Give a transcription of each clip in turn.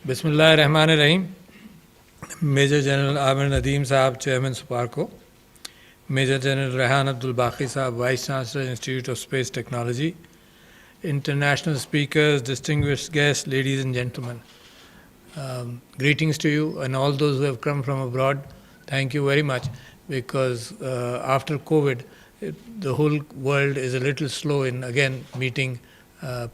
Bismillah ar-Rahman ar-Rahim. Major General Amir Nadeem Saab, Chairman SUPARCO. Major General Rehan Abdul Baqi Saab, Vice Chancellor, Institute of Space Technology. International speakers, distinguished guests, ladies and gentlemen. Greetings to you and all those who have come from abroad. Thank you very much, because after COVID, the whole world is a little slow in again meeting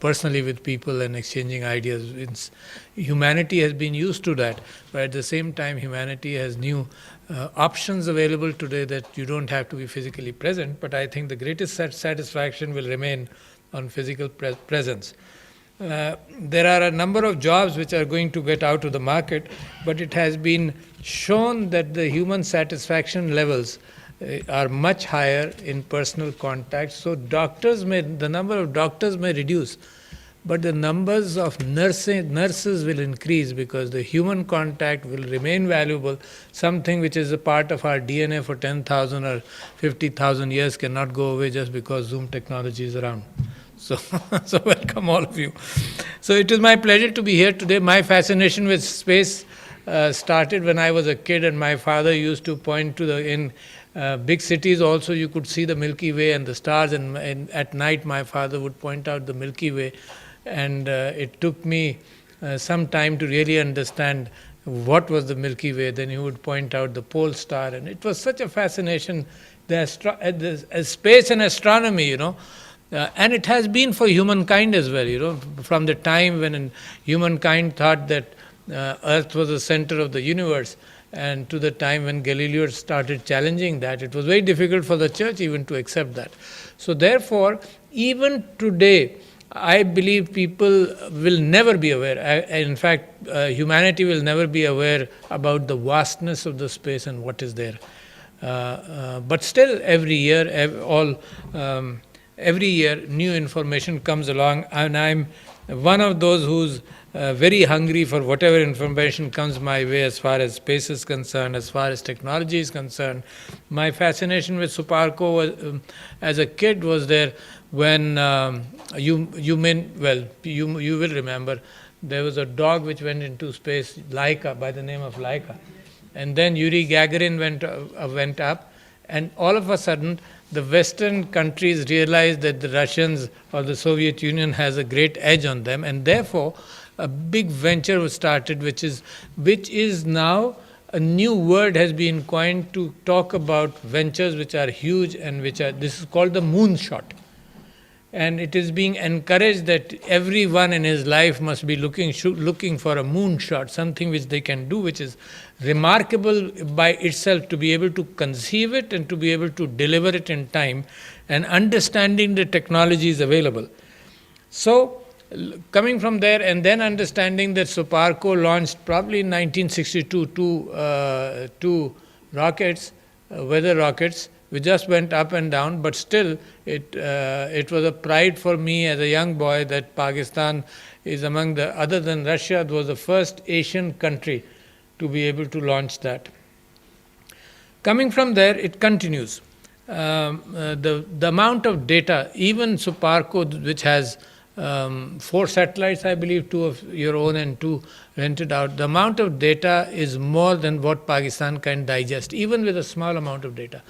personally with people and exchanging ideas. Humanity has been used to that, but at the same time humanity has new options available today that you don't have to be physically present, but I think the greatest satisfaction will remain on physical presence. There are a number of jobs which are going to get out of the market, but it has been shown that the human satisfaction levels are much higher in personal contact. So the number of doctors may reduce, but the numbers of nurses will increase, because the human contact will remain valuable. Something which is a part of our DNA for 10,000 or 50,000 years cannot go away just because Zoom technology is around. So welcome all of you. So it is my pleasure to be here today. My fascination with space started when I was a kid, and my father used to point to in big cities also you could see the Milky Way and the stars, and at night my father would point out the Milky Way, and it took me some time to really understand what was the Milky Way. Then he would point out the pole star, and it was such a fascination, space and astronomy, and it has been for humankind as well, from the time when humankind thought that Earth was the center of the universe, and to the time when Galileo started challenging that. It was very difficult for the church even to accept that. So therefore, even today, I believe people will never be aware, in fact, humanity will never be aware about the vastness of the space and what is there. But still, every year, new information comes along, and I'm one of those who's very hungry for whatever information comes my way as far as space is concerned, as far as technology is concerned. My fascination with SUPARCO was, as a kid, was there when you will remember there was a dog which went into space, Laika, by the name of Laika, and then Yuri Gagarin went up, and all of a sudden the Western countries realized that the Russians or the Soviet Union has a great edge on them, and therefore a big venture was started, which is now a new word has been coined to talk about ventures which are huge and this is called the moonshot. And it is being encouraged that everyone in his life must be looking for a moonshot, something which they can do, which is remarkable by itself, to be able to conceive it and to be able to deliver it in time, and understanding the technologies available. So, coming from there, and then understanding that SUPARCO launched probably in 1962 two rockets, weather rockets, which just went up and down, but still it was a pride for me as a young boy that Pakistan is among the, other than Russia, it was the first Asian country to be able to launch that. Coming from there, it continues. The amount of data, even SUPARCO, which has 4 satellites, I believe, 2 of your own and 2 rented out, the amount of data is more than what Pakistan can digest, even with a small amount of data.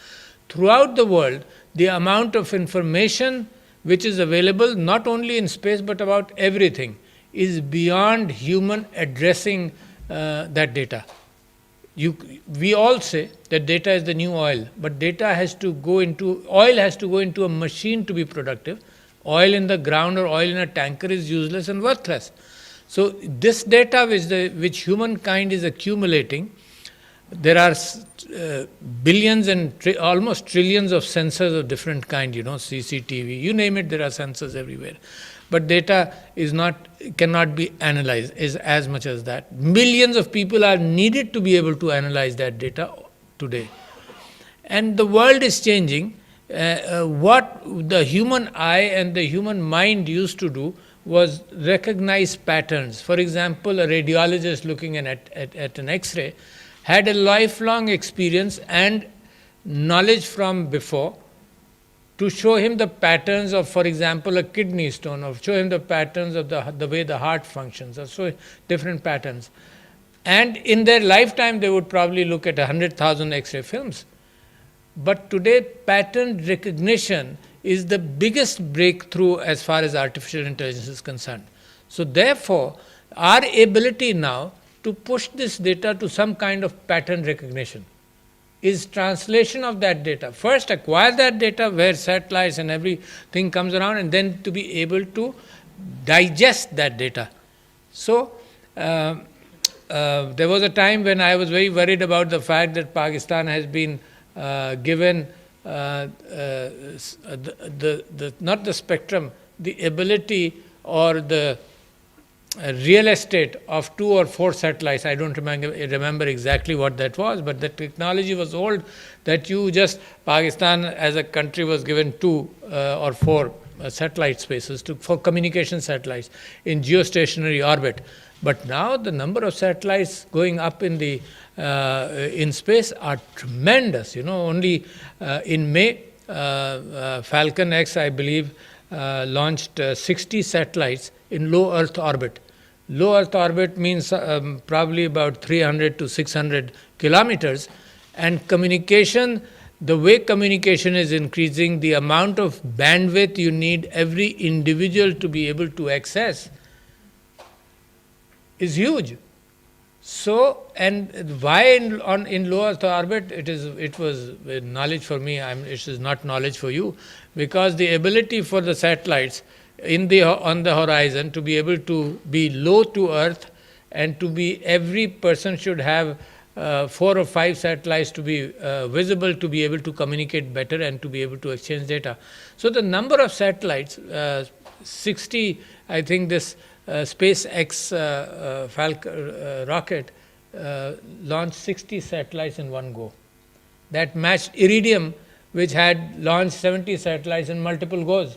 Throughout the world, the amount of information which is available, not only in space but about everything, is beyond human addressing that data. We all say that data is the new oil, but oil has to go into a machine to be productive. Oil in the ground or oil in a tanker is useless and worthless. So this data which humankind is accumulating, there are billions and almost trillions of sensors of different kind, CCTV, you name it, there are sensors everywhere. But data cannot be analyzed is as much as that. Millions of people are needed to be able to analyze that data today. And the world is changing. What the human eye and the human mind used to do was recognize patterns. For example, a radiologist looking at an X-ray had a lifelong experience and knowledge from before to show him the patterns of, for example, a kidney stone, or show him the patterns of the way the heart functions, or so different patterns. And in their lifetime, they would probably look at 100,000 X-ray films. But today, pattern recognition is the biggest breakthrough as far as artificial intelligence is concerned. So therefore, our ability now to push this data to some kind of pattern recognition is translation of that data. First, acquire that data where satellites and everything comes around, and then to be able to digest that data. So, there was a time when I was very worried about the fact that Pakistan has been given not the spectrum, the ability or the real estate of 2 or 4 satellites. I don't remember exactly what that was, but the technology was old, that Pakistan as a country was given 2 or 4 satellite spaces for communication satellites in geostationary orbit. But now the number of satellites going up in space are tremendous. Only in May, Falcon X, I believe, launched 60 satellites in low Earth orbit. Low Earth orbit means probably about 300 to 600 kilometers. And communication, the way communication is increasing, the amount of bandwidth you need every individual to be able to access is huge. So, and why in low Earth orbit? It was knowledge for me. It is not knowledge for you, because the ability for the satellites on the horizon to be able to be low to Earth, and every person should have 4 or 5 satellites to be visible, to be able to communicate better and to be able to exchange data. So the number of satellites, 60, I think this SpaceX Falcon rocket launched 60 satellites in one go. That matched Iridium, which had launched 70 satellites in multiple goes.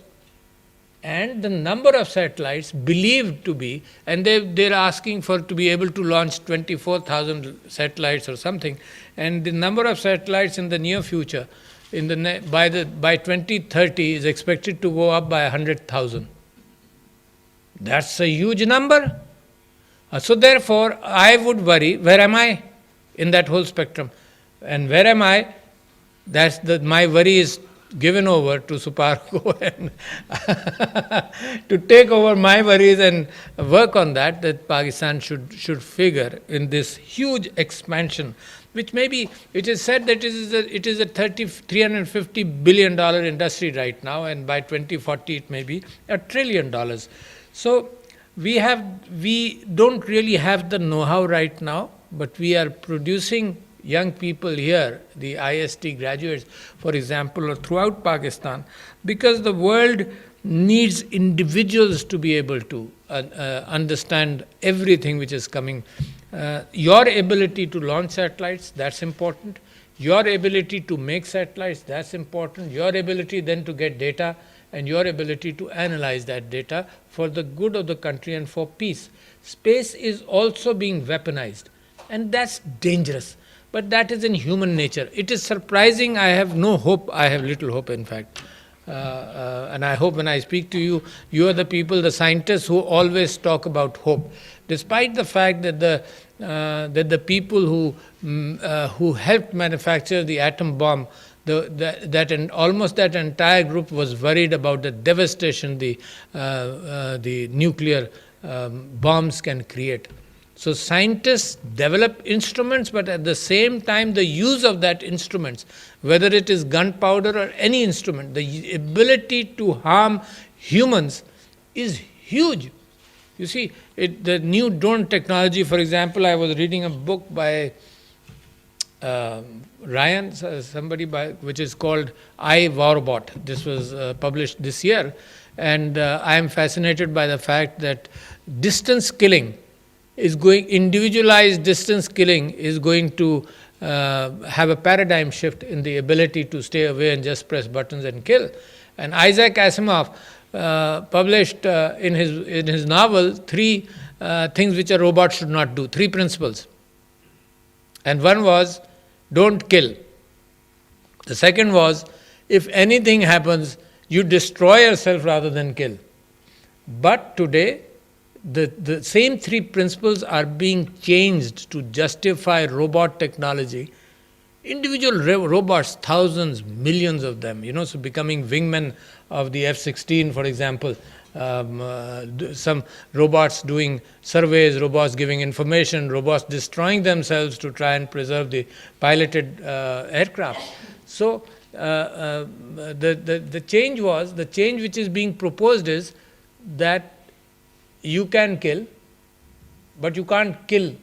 And the number of satellites believed to be, and they're asking to be able to launch 24,000 satellites or something, and the number of satellites in the near future, by 2030, is expected to go up by 100,000. That's a huge number. So therefore, I would worry, where am I in that whole spectrum? And where am I? My worry is given over to SUPARCO and to take over my worries and work on that Pakistan should figure in this huge expansion, which maybe it is said that it is a $350 billion industry right now, and by 2040 it may be $1 trillion. So we don't really have the know-how right now, but we are producing young people here, the IST graduates, for example, or throughout Pakistan, because the world needs individuals to be able to understand everything which is coming. Your ability to launch satellites, that's important. Your ability to make satellites, that's important. Your ability then to get data, and your ability to analyze that data for the good of the country and for peace. Space is also being weaponized, and that's dangerous. But that is in human nature. It is surprising. I have no hope. I have little hope, in fact. And I hope when I speak to you, you are the people, the scientists who always talk about hope. Despite the fact that the people who helped manufacture the atom bomb, almost that entire group was worried about the devastation the nuclear bombs can create. So scientists develop instruments, but at the same time the use of that instruments, whether it is gunpowder or any instrument, the ability to harm humans is huge. You see, the new drone technology, for example, I was reading a book by Ryan, which is called I, Warbot. This was published this year, and I am fascinated by the fact that individualized distance killing is going to have a paradigm shift in the ability to stay away and just press buttons and kill. And Isaac Asimov published in his novel 3 things which a robot should not do, 3 principles. And one was, don't kill. The second was, if anything happens, you destroy yourself rather than kill. But today, the same three principles are being changed to justify robot technology. Individual robots, thousands, millions of them, so becoming wingmen of the F-16, for example. Some robots doing surveys, robots giving information, robots destroying themselves to try and preserve the piloted aircraft. So the change which is being proposed is that you can kill, but you can't kill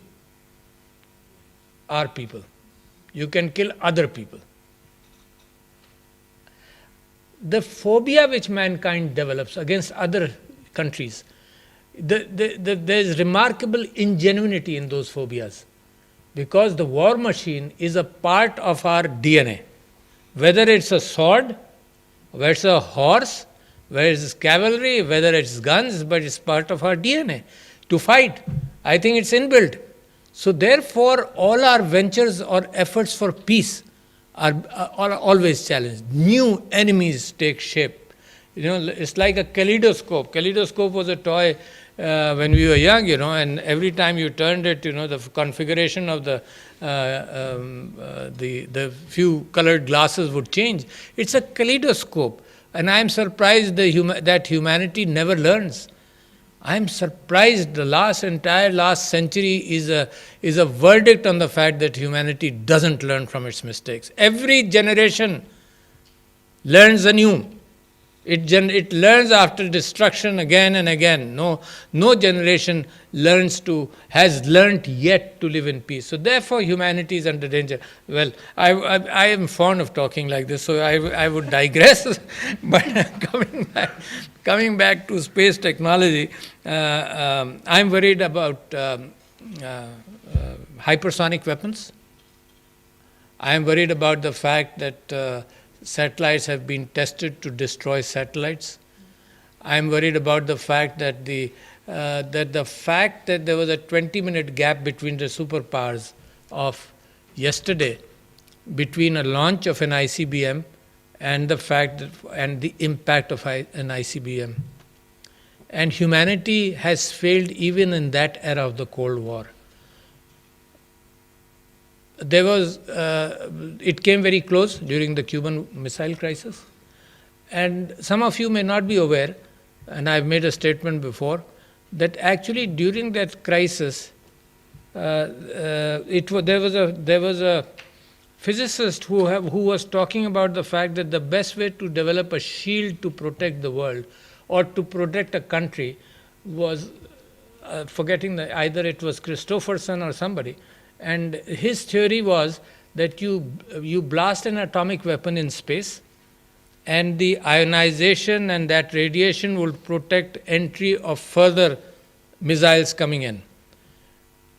our people. You can kill other people. The phobia which mankind develops against other countries, there is remarkable ingenuity in those phobias, because the war machine is a part of our DNA. Whether it's a sword, whether it's a horse, whether it's cavalry, whether it's guns, but it's part of our DNA to fight. I think it's inbuilt. So therefore, all our ventures or efforts for peace are always challenged. New enemies take shape. It's like a kaleidoscope. Kaleidoscope was a toy when we were young, and every time you turned it, the configuration of the few colored glasses would change. It's a kaleidoscope. And I am surprised that humanity never learns. I am surprised the entire last century is a verdict on the fact that humanity doesn't learn from its mistakes. Every generation learns anew. It learns after destruction again and again. No generation has learnt yet to live in peace. So therefore humanity is under danger. Well, I am fond of talking like this, so I would digress. But coming back to space technology, I'm worried about hypersonic weapons. I am worried about the fact that satellites have been tested to destroy satellites. I am worried about the fact that there was a 20-minute gap between the superpowers of yesterday, between a launch of an ICBM and the impact of an ICBM. And humanity has failed even in that era of the Cold War. It came very close during the Cuban Missile Crisis. And some of you may not be aware, and I've made a statement before, that actually during that crisis, there was a physicist who was talking about the fact that the best way to develop a shield to protect the world or to protect a country was, either it was Christopherson or somebody, and his theory was that you blast an atomic weapon in space, and the ionization and that radiation will protect entry of further missiles coming in.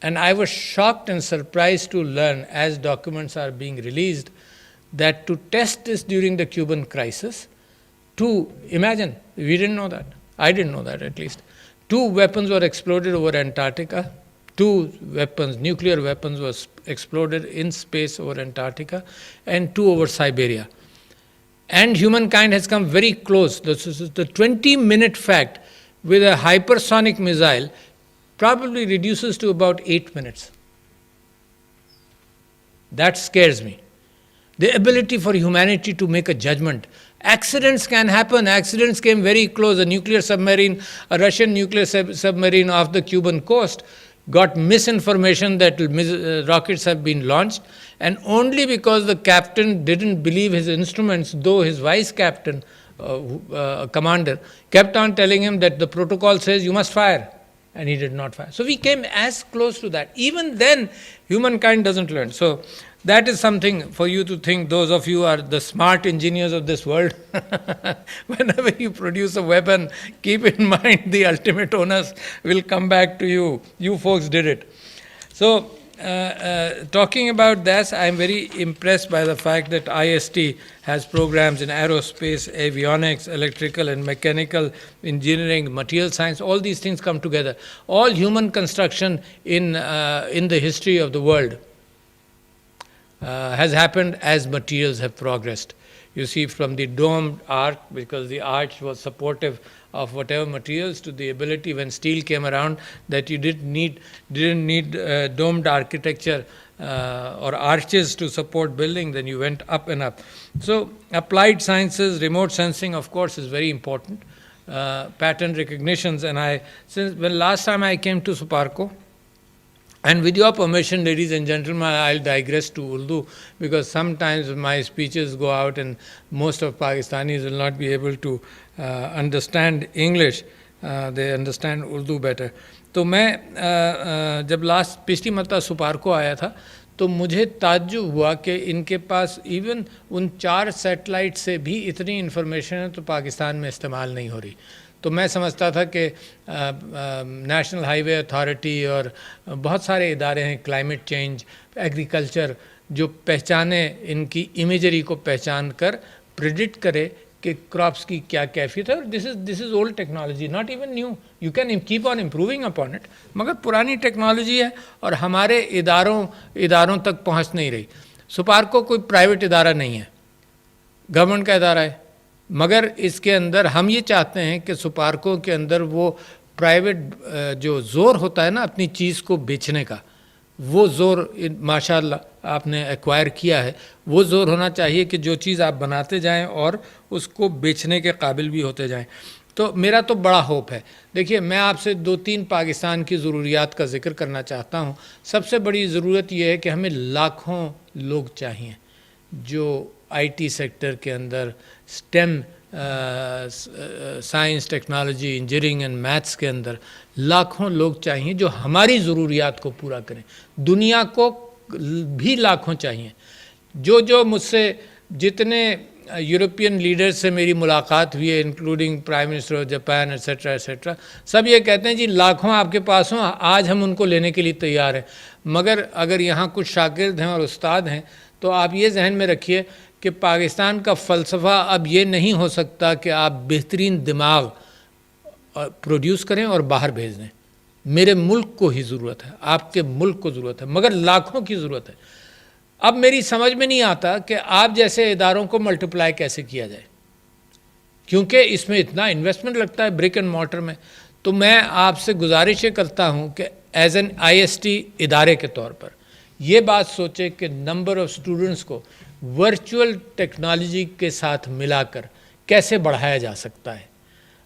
And I was shocked and surprised to learn, as documents are being released, that to test this during the Cuban crisis, imagine, we didn't know that. I didn't know that, at least. 2 weapons were exploded over Antarctica. 2 weapons, nuclear weapons, was exploded in space over Antarctica, and 2 over Siberia. And humankind has come very close. This is the 20-minute fact with a hypersonic missile probably reduces to about 8 minutes. That scares me. The ability for humanity to make a judgment. Accidents can happen. Accidents came very close. A Russian nuclear submarine off the Cuban coast got misinformation that rockets have been launched, and only because the captain didn't believe his instruments, though his vice captain, commander, kept on telling him that the protocol says you must fire, and he did not fire. So we came as close to that. Even then, humankind doesn't learn. So that is something for you to think, those of you who are the smart engineers of this world. Whenever you produce a weapon, keep in mind the ultimate onus will come back to you. You folks did it. So talking about this, I am very impressed by the fact that IST has programs in aerospace, avionics, electrical and mechanical engineering, material science. All these things come together. All human construction in the history of the world has happened as materials have progressed. You see from the domed arch, because the arch was supportive of whatever materials, to the ability when steel came around that you didn't need domed architecture or arches to support building, then you went up and up. So applied sciences, remote sensing, of course, is very important. Pattern recognitions, and since when last time I came to SUPARCO, and with your permission, ladies and gentlemen, I'll digress to Urdu, because sometimes my speeches go out and most of Pakistanis will not be able to understand English. They understand Urdu better. تو میں جب پچھلی مرتبہ سپارکو آیا تھا تو مجھے تعجب ہوا کہ ان کے پاس ایون ان 4 سیٹلائٹ سے بھی اتنی انفارمیشن ہے تو پاکستان میں استعمال نہیں ہو رہی. تو میں سمجھتا تھا کہ نیشنل ہائی وے اتھارٹی اور بہت سارے ادارے ہیں، کلائمیٹ چینج، ایگریکلچر، جو پہچانے ان کی امیجری کو پہچان کر پریڈکٹ کرے کہ کراپس کی کیا کیفیت ہے. اور this is old technology, not even new, you can keep on improving upon it, مگر پرانی ٹیکنالوجی ہے اور ہمارے اداروں تک پہنچ نہیں رہی. سپارکو کوئی پرائیویٹ ادارہ نہیں ہے، گورنمنٹ کا ادارہ ہے، مگر اس کے اندر ہم یہ چاہتے ہیں کہ سپارکو کے اندر وہ پرائیویٹ جو زور ہوتا ہے نا اپنی چیز کو بیچنے کا، وہ زور ماشاء اللہ آپ نے ایکوائر کیا ہے. وہ زور ہونا چاہیے کہ جو چیز آپ بناتے جائیں اور اس کو بیچنے کے قابل بھی ہوتے جائیں. تو میرا تو بڑا ہوپ ہے. دیکھیے میں آپ سے 2-3 پاکستان کی ضروریات کا ذکر کرنا چاہتا ہوں. سب سے بڑی ضرورت یہ ہے کہ ہمیں لاکھوں لوگ چاہیے جو آئی ٹی سیکٹر کے اندر STEM science, technology, engineering and maths کے اندر لاکھوں لوگ چاہیے جو ہماری ضروریات کو پورا کریں. دنیا کو بھی لاکھوں چاہیے. جو مجھ سے جتنے یورپین لیڈر سے میری ملاقات ہوئی ہے، including prime minister of Japan etcetera etcetera, سب یہ کہتے ہیں جی لاکھوں آپ کے پاس ہوں، آج ہم ان کو لینے کے لیے تیار ہیں، مگر اگر یہاں کچھ شاگرد ہیں اور استاد ہیں تو آپ یہ ذہن میں رکھیے کہ پاکستان کا فلسفہ اب یہ نہیں ہو سکتا کہ آپ بہترین دماغ پروڈیوس کریں اور باہر بھیج دیں. میرے ملک کو ہی ضرورت ہے، آپ کے ملک کو ضرورت ہے، مگر لاکھوں کی ضرورت ہے. اب میری سمجھ میں نہیں آتا کہ آپ جیسے اداروں کو ملٹیپلائی کیسے کیا جائے، کیونکہ اس میں اتنا انویسٹمنٹ لگتا ہے برک اینڈ مارٹر میں. تو میں آپ سے گزارش یہ کرتا ہوں کہ as an I S T ادارے کے طور پر یہ بات سوچے کہ نمبر آف اسٹوڈنٹس کو ورچوئل ٹیکنالوجی کے ساتھ ملا کر کیسے بڑھایا جا سکتا ہے،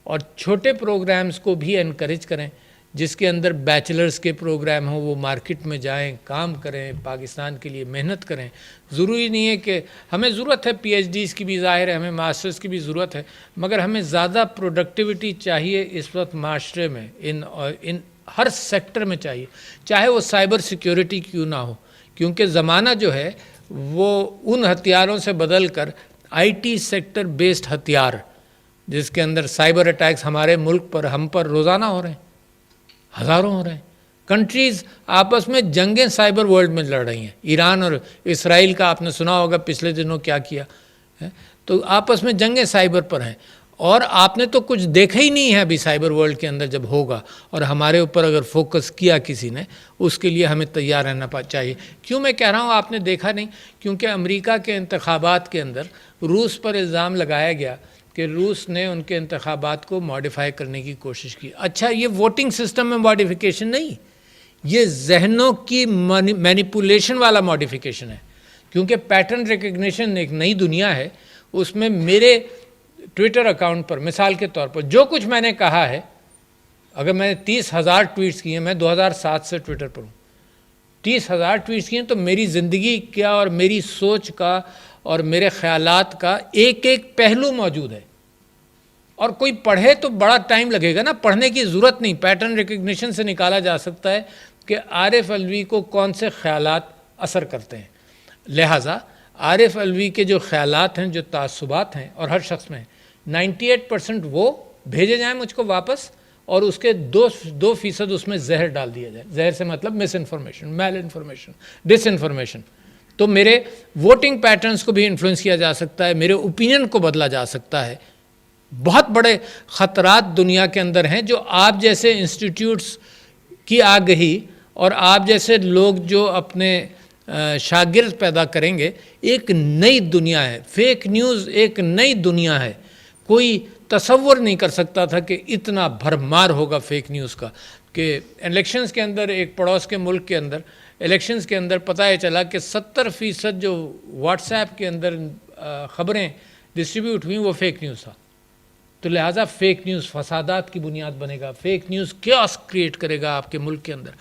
اور چھوٹے پروگرامز کو بھی انکریج کریں جس کے اندر بیچلرز کے پروگرام ہوں، وہ مارکیٹ میں جائیں، کام کریں، پاکستان کے لیے محنت کریں. ضروری نہیں ہے کہ ہمیں ضرورت ہے پی ایچ ڈیز کی بھی، ظاہر ہے ہمیں ماسٹرز کی بھی ضرورت ہے، مگر ہمیں زیادہ پروڈکٹیوٹی چاہیے اس وقت معاشرے میں، ان ہر سیکٹر میں چاہیے، چاہے وہ سائبر سیکیورٹی کیوں نہ ہو، کیونکہ زمانہ جو ہے وہ ان ہتھیاروں سے بدل کر آئی ٹی سیکٹر بیسڈ ہتھیار، جس کے اندر سائبر اٹیکس ہمارے ملک پر، ہم پر روزانہ ہو رہے ہیں، ہزاروں ہو رہے ہیں. کنٹریز آپس میں جنگیں سائبر ورلڈ میں لڑ رہی ہیں. ایران اور اسرائیل کا آپ نے سنا ہوگا پچھلے دنوں کیا کیا ہے. تو آپس میں جنگیں سائبر پر ہیں، اور آپ نے تو کچھ دیکھا ہی نہیں ہے ابھی سائبر ورلڈ کے اندر. جب ہوگا اور ہمارے اوپر اگر فوکس کیا کسی نے، اس کے لیے ہمیں تیار رہنا چاہیے. کیوں میں کہہ رہا ہوں آپ نے دیکھا نہیں؟ کیونکہ امریکہ کے انتخابات کے اندر روس پر الزام لگایا گیا کہ روس نے ان کے انتخابات کو ماڈیفائی کرنے کی کوشش کی. اچھا، یہ ووٹنگ سسٹم میں ماڈیفیکیشن نہیں، یہ ذہنوں کی مینیپولیشن والا ماڈیفیکیشن ہے. کیونکہ پیٹرن ریکگنیشن ایک نئی دنیا ہے. اس میں میرے ٹویٹر اکاؤنٹ پر مثال کے طور پر جو کچھ میں نے کہا ہے، اگر میں نے 30,000 ٹویٹس کیے ہیں، میں 2007 سے ٹویٹر پر ہوں، 30,000 ٹویٹس کیے ہیں، تو میری زندگی کا اور میری سوچ کا اور میرے خیالات کا ایک ایک پہلو موجود ہے. اور کوئی پڑھے تو بڑا ٹائم لگے گا نا، پڑھنے کی ضرورت نہیں. پیٹرن ریکگنیشن سے نکالا جا سکتا ہے کہ عارف الوی کو کون سے خیالات اثر کرتے ہیں. لہٰذا عارف الوی کے جو خیالات ہیں، جو تعصبات ہیں، اور ہر شخص میں 98% وہ بھیجے جائیں مجھ کو واپس، اور اس کے 2% اس میں زہر ڈال دیا جائے. زہر سے مطلب مس انفارمیشن، میل انفارمیشن، ڈس انفارمیشن. تو میرے ووٹنگ پیٹرنز کو بھی انفلوئنس کیا جا سکتا ہے، میرے اوپینین کو بدلا جا سکتا ہے. بہت بڑے خطرات دنیا کے اندر ہیں جو آپ جیسے انسٹیٹیوٹس کی آگہی اور آپ جیسے لوگ جو اپنے شاگرد پیدا کریں گے، ایک نئی دنیا ہے. فیک نیوز ایک نئی دنیا ہے. کوئی تصور نہیں کر سکتا تھا کہ اتنا بھرمار ہوگا فیک نیوز کا. کہ الیکشنز کے اندر، ایک پڑوس کے ملک کے اندر الیکشنز کے اندر پتہ یہ چلا کہ 70% جو واٹس ایپ کے اندر خبریں ڈسٹریبیوٹ ہوئیں وہ فیک نیوز تھا. تو لہٰذا فیک نیوز فسادات کی بنیاد بنے گا، فیک نیوز کیوس کریٹ کرے گا آپ کے ملک کے اندر.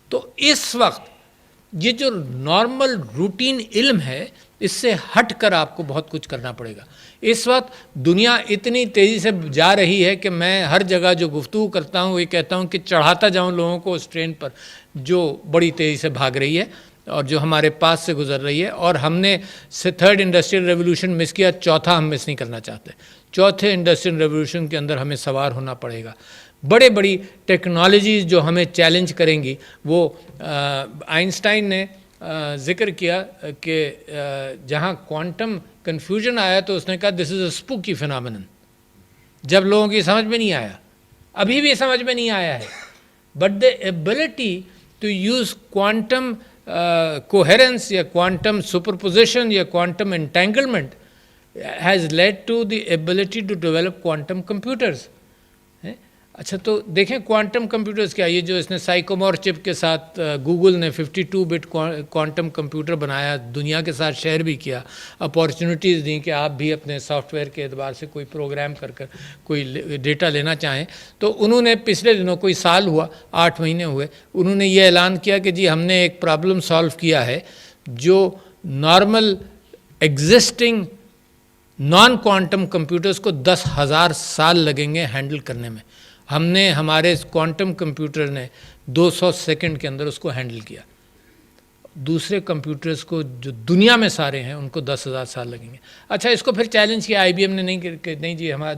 تو اس وقت یہ جو نارمل روٹین علم ہے، اس سے ہٹ کر آپ کو بہت کچھ کرنا پڑے گا. اس وقت دنیا اتنی تیزی سے جا رہی ہے کہ میں ہر جگہ جو گفتگو کرتا ہوں یہ کہتا ہوں کہ چڑھاتا جاؤں لوگوں کو اس ٹرین پر جو بڑی تیزی سے بھاگ رہی ہے اور جو ہمارے پاس سے گزر رہی ہے. اور ہم نے تھرڈ انڈسٹریل ریولوشن مس کیا، چوتھا ہم مس نہیں کرنا چاہتے. چوتھے انڈسٹریل ریولوشن کے اندر ہمیں سوار ہونا پڑے گا. بڑے بڑی ٹیکنالوجیز جو ہمیں چیلنج کریں گی، وہ آئنسٹائن نے ذکر کیا کہ جہاں کوانٹم کنفیوژن آیا تو اس نے کہا دس از اے اسپوکی فینامینن. جب لوگوں کی سمجھ میں نہیں آیا، ابھی بھی سمجھ میں نہیں آیا ہے، but the ability to use quantum coherence یا کوانٹم سپرپوزیشن یا quantum entanglement has led to the ability to develop quantum computers. اچھا تو دیکھیں کوانٹم کمپیوٹرز کیا، یہ جو اس نے سائیکومور چپ کے ساتھ گوگل نے 52 بٹ کوانٹم کمپیوٹر بنایا، دنیا کے ساتھ شیئر بھی کیا، اپارچونیٹیز دیں کہ آپ بھی اپنے سافٹ ویئر کے اعتبار سے کوئی پروگرام کر کوئی ڈیٹا لینا چاہیں. تو انہوں نے پچھلے دنوں، کوئی سال ہوا، 8 مہینے ہوئے، انہوں نے یہ اعلان کیا کہ جی ہم نے ایک پرابلم سالو کیا ہے جو normal existing naan quantum computers کو 10,000 سال لگیں گے ہینڈل کرنے میں. ہم نے، ہمارے کوانٹم کمپیوٹر نے 200 سیکنڈ کے اندر اس کو ہینڈل کیا. دوسرے کمپیوٹرز کو جو دنیا میں سارے ہیں ان کو 10,000 سال لگیں گے. اچھا اس کو پھر چیلنج کیا IBM نے، نہیں جی ہمارا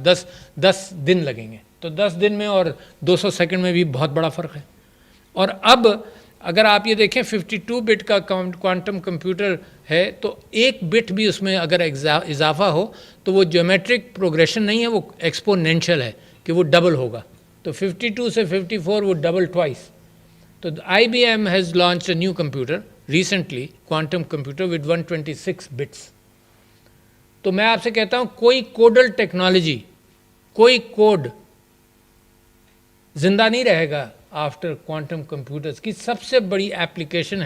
10 دن لگیں گے. تو 10 دن میں اور 200 سیکنڈ میں بھی بہت بڑا فرق ہے. اور اب اگر آپ یہ دیکھیں 52 بٹ کا کوانٹم کمپیوٹر ہے تو ایک بٹ بھی اس میں اگر اضافہ ہو تو وہ جیومیٹرک پروگریشن نہیں ہے، وہ ایکسپونینشیل ہے کہ وہ ڈبل ہوگا. تو 52 سے 54 وہ ڈبل ٹوائس. تو IBM has launched a new computer recently, quantum computer with 126 bits. تو میں آپ سے کہتا ہوں کوئی کوڈل ٹیکنالوجی، کوئی کوڈ زندہ نہیں رہے گا آفٹر کوانٹم کمپیوٹرز کی سب سے بڑی ایپلیکیشن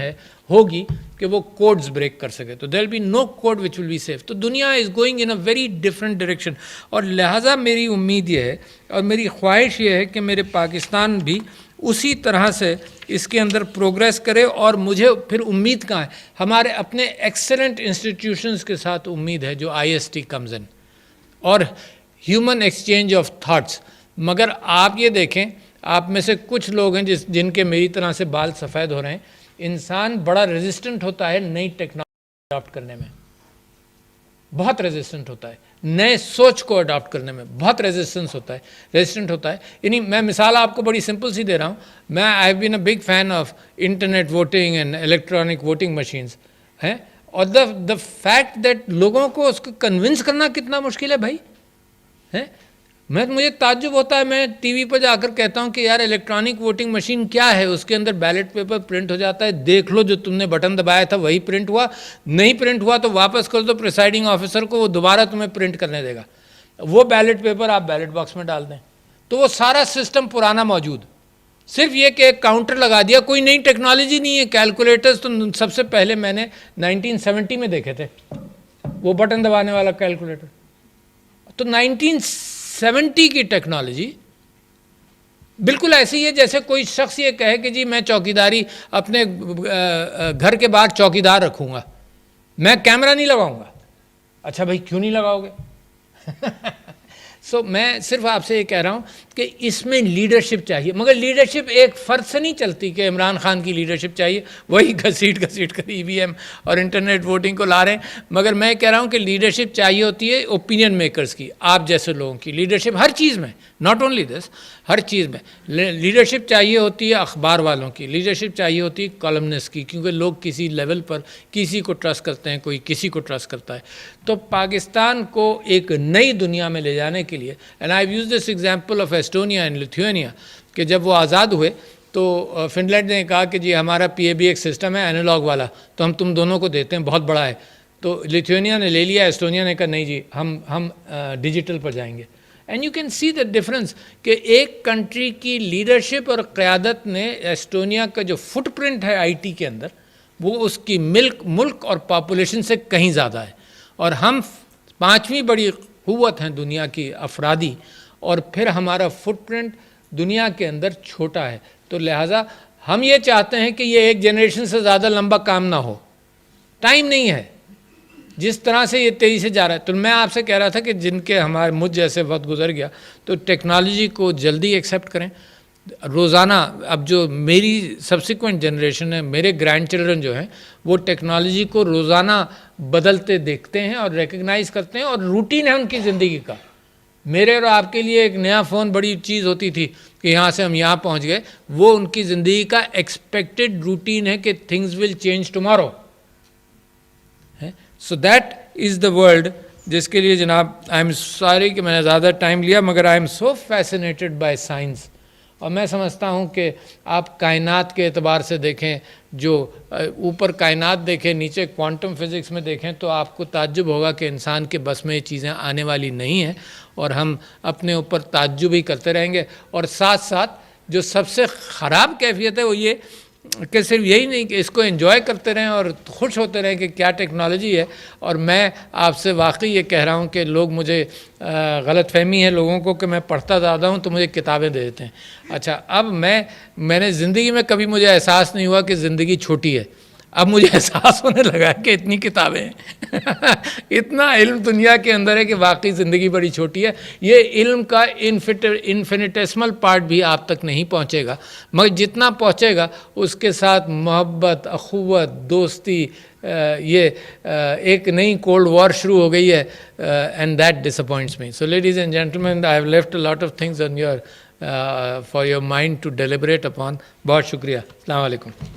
ہوگی کہ وہ کوڈز بریک کر سکے. تو there will be no code which will be safe. تو دنیا is going in a very different direction. اور لہٰذا میری امید یہ ہے اور میری خواہش یہ ہے کہ میرے پاکستان بھی اسی طرح سے اس کے اندر پروگریس کرے. اور مجھے پھر امید کہاں ہے، ہمارے اپنے ایکسلنٹ انسٹیٹیوشنز کے ساتھ امید ہے جو IST کمز ان اور ہیومن ایکسچینج آف تھاٹس. مگر آپ یہ دیکھیں، آپ میں سے کچھ لوگ ہیں جن کے میری طرح سے بال سفید ہو رہے ہیں. انسان بڑا ریزسٹنٹ ہوتا ہے نئی ٹیکنالوجی اڈاپٹ کرنے میں، بہت ریزسٹنٹ ہوتا ہے. نئے سوچ کو اڈاپٹ کرنے میں بہت ریزسٹنٹ ہوتا ہے. یعنی میں مثال آپ کو بڑی سمپل سی دے رہا ہوں. میں I have been a big fan of internet voting and electronic voting machines ہیں. اور دا فیکٹ دیٹ لوگوں کو اس کو کنونس کرنا کتنا مشکل ہے بھائی. مجھے تعجب ہوتا ہے، میں ٹی وی پہ جا کر کہتا ہوں کہ یار الیکٹرانک ووٹنگ مشین کیا ہے، اس کے اندر بیلٹ پیپر پرنٹ ہو جاتا ہے، دیکھ لو جو تم نے بٹن دبایا تھا وہی پرنٹ ہوا، نہیں پرنٹ ہوا تو واپس کر دو پریسائڈنگ آفیسر کو، وہ دوبارہ تمہیں پرنٹ کرنے دے گا. وہ بیلٹ پیپر آپ بیلٹ باکس میں ڈال دیں. تو وہ سارا سسٹم پرانا موجود، صرف یہ کہ ایک کاؤنٹر لگا دیا. کوئی نئی ٹیکنالوجی نہیں ہے. کیلکولیٹرز تو سب سے پہلے میں نے 1970 میں دیکھے تھے، وہ بٹن دبانے والا کیلکولیٹر. تو 1970 کی ٹیکنالوجی بالکل ایسی ہے جیسے کوئی شخص یہ کہے کہ جی میں چوکیداری اپنے گھر کے باہر چوکیدار رکھوں گا، میں کیمرہ نہیں لگاؤں گا. اچھا بھائی کیوں نہیں لگاؤ گے؟ میں صرف آپ سے یہ کہہ رہا ہوں کہ اس میں لیڈرشپ چاہیے. مگر لیڈرشپ ایک فرد سے نہیں چلتی کہ عمران خان کی لیڈرشپ چاہیے، وہی گھسیٹ کر EVM اور انٹرنیٹ ووٹنگ کو لا رہے ہیں. مگر میں کہہ رہا ہوں کہ لیڈرشپ چاہیے ہوتی ہے اوپینین میکرز کی، آپ جیسے لوگوں کی لیڈرشپ ہر چیز میں، ناٹ اونلی دس، ہر چیز میں لیڈرشپ چاہیے ہوتی ہے. اخبار والوں کی لیڈرشپ چاہیے ہوتی ہے، کالمنسٹ کی، کیونکہ لوگ کسی لیول پر کسی کو ٹرسٹ کرتے ہیں، کوئی کسی کو ٹرسٹ کرتا ہے. تو پاکستان کو ایک نئی دنیا میں لے جانے کے لیے، and I use this example of Estonia and Lithuania, کہ جب وہ آزاد ہوئے تو فن لینڈ نے کہا کہ جی ہمارا پی اے بی ایک سسٹم ہے اینالاگ والا، تو ہم تم دونوں کو دیتے ہیں، بہت بڑا ہے. تو لیتھوینیا نے لے لیا، ایسٹونیا نے کہا نہیں جی ہم ڈیجیٹل پر جائیں گے. And you can see the difference کہ ایک کنٹری کی لیڈرشپ اور قیادت نے ایسٹونیا کا جو فٹ پرنٹ ہے آئی ٹی کے اندر، وہ اس کی ملک اور پاپولیشن سے کہیں زیادہ ہے. اور ہم 5ویں بڑی قوت ہیں دنیا کی افرادی، اور پھر ہمارا فٹ پرنٹ دنیا کے اندر چھوٹا ہے. تو لہٰذا ہم یہ چاہتے ہیں کہ یہ ایک جنریشن سے زیادہ لمبا کام نہ ہو. ٹائم نہیں ہے جس طرح سے یہ تیزی سے جا رہا ہے. تو میں آپ سے کہہ رہا تھا کہ جن کے مجھ جیسے وقت گزر گیا، تو ٹیکنالوجی کو جلدی ایکسیپٹ کریں. روزانہ اب جو میری سبسیکوینٹ جنریشن ہے، میرے گرینڈ چلڈرن جو ہیں، وہ ٹیکنالوجی کو روزانہ بدلتے دیکھتے ہیں اور ریکگنائز کرتے ہیں، اور روٹین ہے ان کی زندگی کا. میرے اور آپ کے لیے ایک نیا فون بڑی چیز ہوتی تھی کہ یہاں سے ہم یہاں پہنچ گئے. وہ ان کی زندگی کا ایکسپیکٹڈ روٹین ہے کہ things will change tomorrow. So that is the world جس کے لیے جناب آئی ایم سوری کہ میں نے زیادہ ٹائم لیا، مگر I am so fascinated by science. اور میں سمجھتا ہوں کہ آپ کائنات کے اعتبار سے دیکھیں، جو اوپر کائنات دیکھیں، نیچے کوانٹم فزکس میں دیکھیں، تو آپ کو تعجب ہوگا کہ انسان کے بس میں یہ چیزیں آنے والی نہیں ہیں، اور ہم اپنے اوپر تعجب ہی کرتے رہیں گے. اور ساتھ ساتھ جو سب سے خراب کیفیت ہے وہ یہ کہ صرف یہی نہیں کہ اس کو انجوائے کرتے رہیں اور خوش ہوتے رہیں کہ کیا ٹیکنالوجی ہے. اور میں آپ سے واقعی یہ کہہ رہا ہوں کہ لوگ مجھے غلط فہمی ہے لوگوں کو کہ میں پڑھتا زیادہ ہوں تو مجھے کتابیں دے دیتے ہیں. اچھا، اب میں نے زندگی میں کبھی مجھے احساس نہیں ہوا کہ زندگی چھوٹی ہے. اب مجھے احساس ہونے لگا ہے کہ اتنی کتابیں ہیں اتنا علم دنیا کے اندر ہے کہ واقعی زندگی بڑی چھوٹی ہے. یہ علم کا انفینیٹیسمل پارٹ بھی آپ تک نہیں پہنچے گا، مگر جتنا پہنچے گا اس کے ساتھ محبت، اخوت، دوستی، یہ ایک نئی کولڈ وار شروع ہو گئی ہے. And that dish appoints me. So ladies and gentleman, I have left a lot of things on your for your mind to deliberate upon. بہت شکریہ. السلام علیکم.